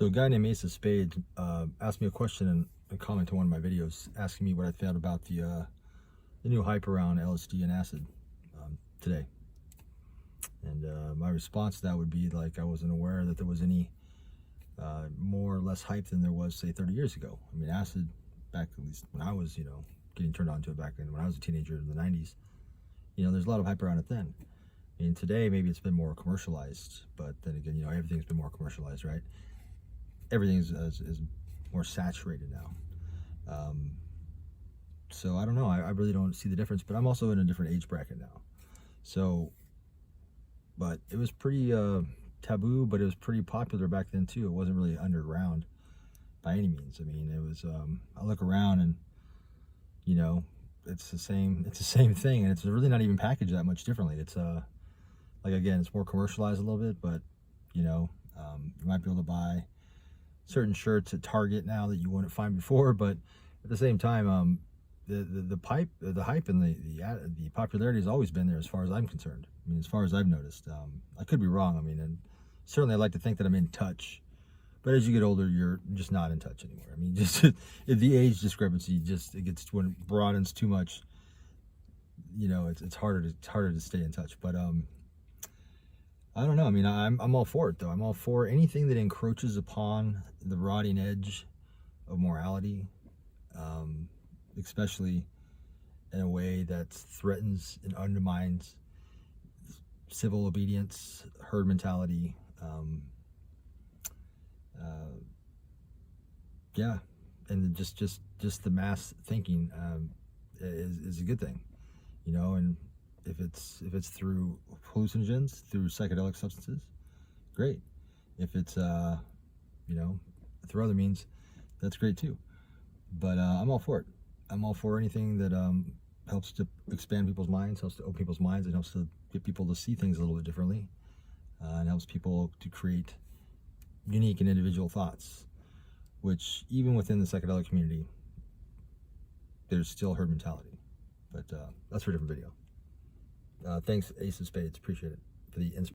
So a guy named Ace of Spades asked me a question in a comment to one of my videos, asking me what I thought about the new hype around LSD and acid today. And my response to that would be like, I wasn't aware that there was any more or less hype than there was, say, 30 years ago. I mean, acid, back at least when I was, getting turned on to it back when I was a teenager in the 90s, there's a lot of hype around it then. I mean, today maybe it's been more commercialized, but then again, everything's been more commercialized, right? Everything is more saturated now. So I don't know. I really don't see the difference, but I'm also in a different age bracket now. So, but it was pretty taboo, but it was pretty popular back then too. It wasn't really underground by any means. I mean, it was. I look around and it's the same thing, and it's really not even packaged that much differently. It's like, again, it's more commercialized a little bit, but you might be able to buy certain shirts at Target now that you wouldn't find before. But at the same time, the hype and the popularity has always been there, as far as I'm concerned. I mean, as far as I've noticed. I could be wrong. I mean, and certainly I like to think that I'm in touch, but as you get older, you're just not in touch anymore. I mean, just the age discrepancy, when it broadens too much, it's harder to stay in touch. But I don't know. I mean, I'm all for it, though. I'm all for anything that encroaches upon the rotting edge of morality, especially in a way that threatens and undermines civil obedience, herd mentality. Yeah, and just the mass thinking is a good thing, and if it's through hallucinogens, through psychedelic substances, great. If it's through other means, that's great too. But I'm all for it. I'm all for anything that helps to expand people's minds, helps to open people's minds, and helps to get people to see things a little bit differently, and helps people to create unique and individual thoughts, which even within the psychedelic community, there's still herd mentality. But that's for a different video. Thanks, Ace of Spades. Appreciate it for the inspiration.